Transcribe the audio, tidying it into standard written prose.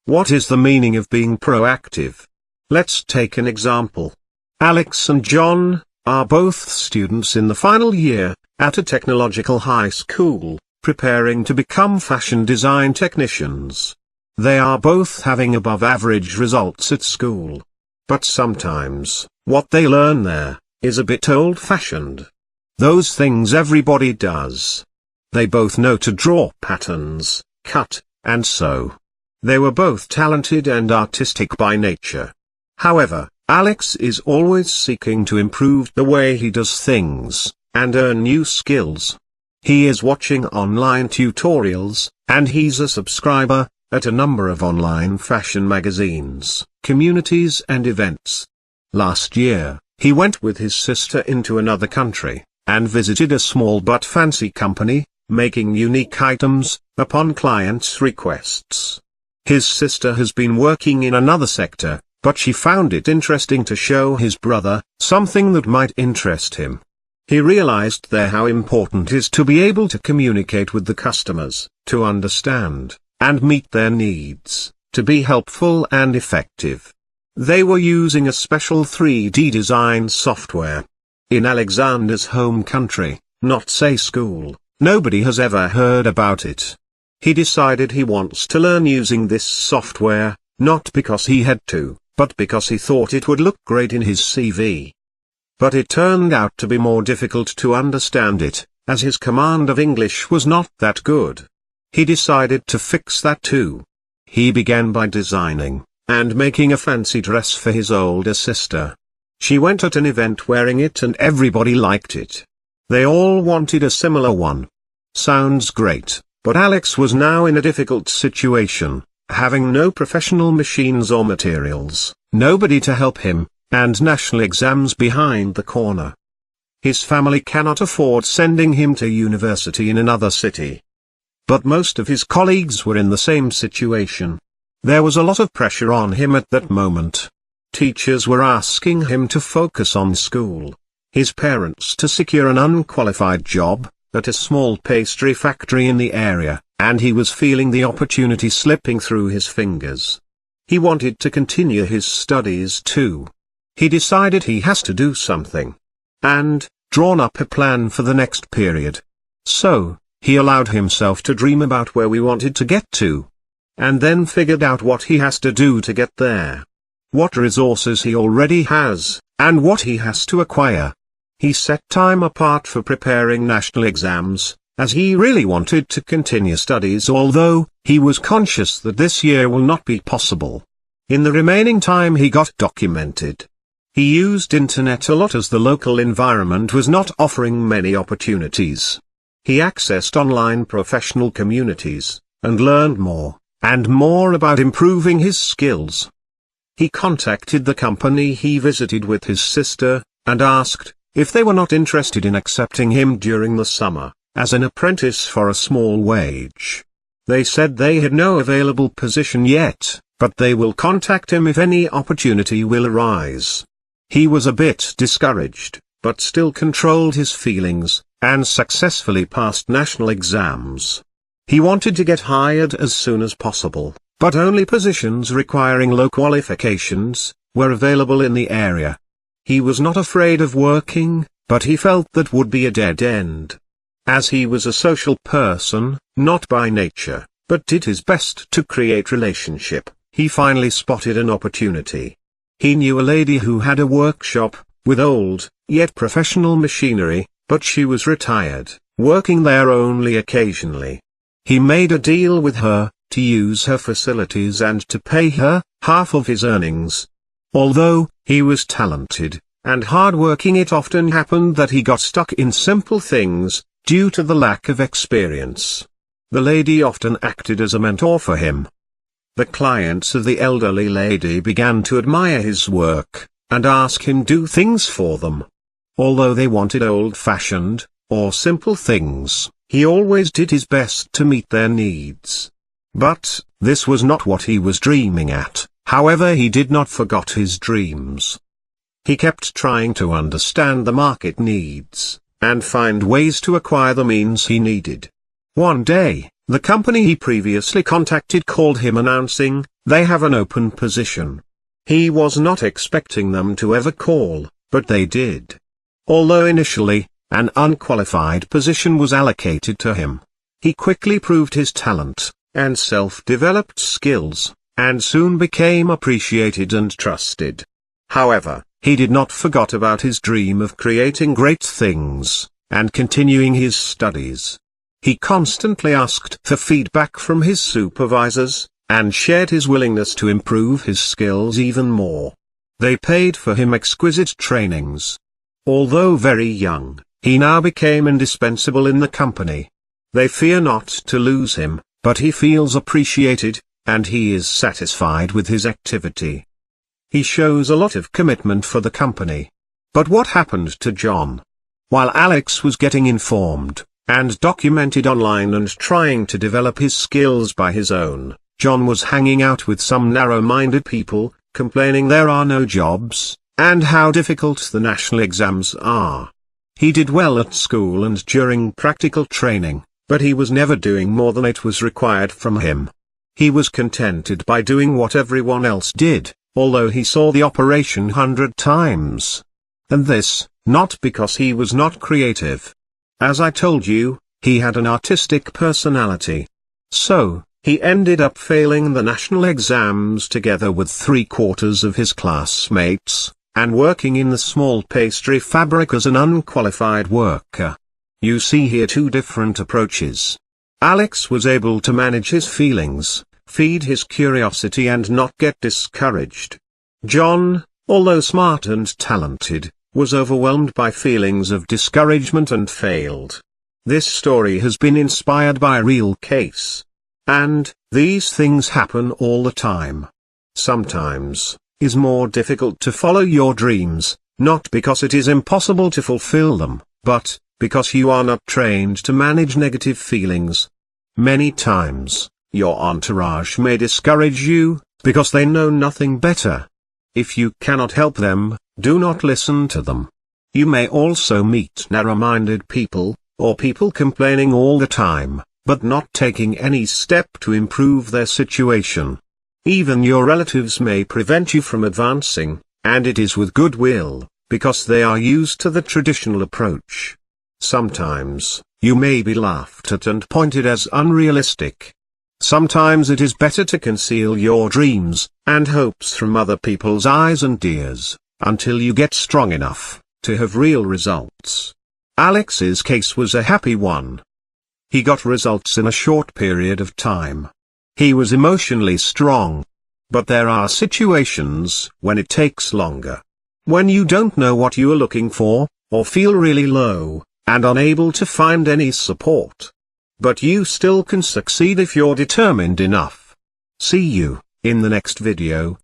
What is the meaning of being proactive? Let's take an example. Alex and John are both students in the final year, at a technological high school, preparing to become fashion design technicians. They are both having above-average results at school. But sometimes, what they learn there is a bit old-fashioned. Those things everybody does. They both know to draw patterns, cut, and sew. They were both talented and artistic by nature. However, Alex is always seeking to improve the way he does things, and earn new skills. He is watching online tutorials, and he's a subscriber at a number of online fashion magazines, communities and events. Last year, he went with his sister into another country, and visited a small but fancy company, making unique items, upon clients' requests. His sister has been working in another sector, but she found it interesting to show his brother something that might interest him. He realized there how important it is to be able to communicate with the customers, to understand and meet their needs, to be helpful and effective. They were using a special 3D design software. In Alexander's home country, not say school, nobody has ever heard about it. He decided he wants to learn using this software, not because he had to, but because he thought it would look great in his CV. But it turned out to be more difficult to understand it, as his command of English was not that good. He decided to fix that too. He began by designing and making a fancy dress for his older sister. She went at an event wearing it and everybody liked it. They all wanted a similar one. Sounds great, but Alex was now in a difficult situation, having no professional machines or materials, nobody to help him, and national exams behind the corner. His family cannot afford sending him to university in another city. But most of his colleagues were in the same situation. There was a lot of pressure on him at that moment. Teachers were asking him to focus on school, his parents to secure an unqualified job at a small pastry factory in the area, and he was feeling the opportunity slipping through his fingers. He wanted to continue his studies too. He decided he has to do something, and drawn up a plan for the next period. So, he allowed himself to dream about where we wanted to get to, and then figured out what he has to do to get there. What resources he already has, and what he has to acquire. He set time apart for preparing national exams, as he really wanted to continue studies, although he was conscious that this year will not be possible. In the remaining time he got documented. He used internet a lot as the local environment was not offering many opportunities. He accessed online professional communities, and learned more and more about improving his skills. He contacted the company he visited with his sister, and asked if they were not interested in accepting him during the summer, as an apprentice for a small wage. They said they had no available position yet, but they will contact him if any opportunity will arise. He was a bit discouraged, but still controlled his feelings, and successfully passed national exams. He wanted to get hired as soon as possible, but only positions requiring low qualifications were available in the area. He was not afraid of working, but he felt that would be a dead end. As he was a social person, not by nature, but did his best to create relationship, he finally spotted an opportunity. He knew a lady who had a workshop, with old, yet professional machinery, but she was retired, working there only occasionally. He made a deal with her, to use her facilities and to pay her half of his earnings. Although he was talented and hard-working, it often happened that he got stuck in simple things, due to the lack of experience. The lady often acted as a mentor for him. The clients of the elderly lady began to admire his work, and ask him do things for them. Although they wanted old-fashioned, or simple things, he always did his best to meet their needs. But, this was not what he was dreaming at, however he did not forget his dreams. He kept trying to understand the market needs, and find ways to acquire the means he needed. One day, The company he previously contacted called him announcing, "They have an open position." He was not expecting them to ever call, but they did. Although initially, an unqualified position was allocated to him, he quickly proved his talent and self-developed skills, and soon became appreciated and trusted. However, he did not forget about his dream of creating great things, and continuing his studies. He constantly asked for feedback from his supervisors, and shared his willingness to improve his skills even more. They paid for him exquisite trainings. Although very young, he now became indispensable in the company. They fear not to lose him, but he feels appreciated, and he is satisfied with his activity. He shows a lot of commitment for the company. But what happened to John? While Alex was getting informed, and documented online and trying to develop his skills by his own, John was hanging out with some narrow-minded people, complaining there are no jobs, and how difficult the national exams are. He did well at school and during practical training, but he was never doing more than it was required from him. He was contented by doing what everyone else did, although he saw the operation 100 times. And this, not because he was not creative. As I told you, he had an artistic personality. So, he ended up failing the national exams together with 3/4 of his classmates, and working in the small pastry fabric as an unqualified worker. You see here two different approaches. Alex was able to manage his feelings, feed his curiosity and not get discouraged. John, although smart and talented, was overwhelmed by feelings of discouragement and failed. This story has been inspired by a real case. And, these things happen all the time. Sometimes, it's more difficult to follow your dreams, not because it is impossible to fulfill them, but because you are not trained to manage negative feelings. Many times, your entourage may discourage you, because they know nothing better. If you cannot help them, do not listen to them. You may also meet narrow-minded people, or people complaining all the time, but not taking any step to improve their situation. Even your relatives may prevent you from advancing, and it is with good will, because they are used to the traditional approach. Sometimes, you may be laughed at and pointed as unrealistic. Sometimes it is better to conceal your dreams and hopes from other people's eyes and ears, until you get strong enough to have real results. Alex's case was a happy one. He got results in a short period of time. He was emotionally strong. But there are situations when it takes longer. When you don't know what you are looking for, or feel really low, and unable to find any support. But you still can succeed if you're determined enough. See you in the next video.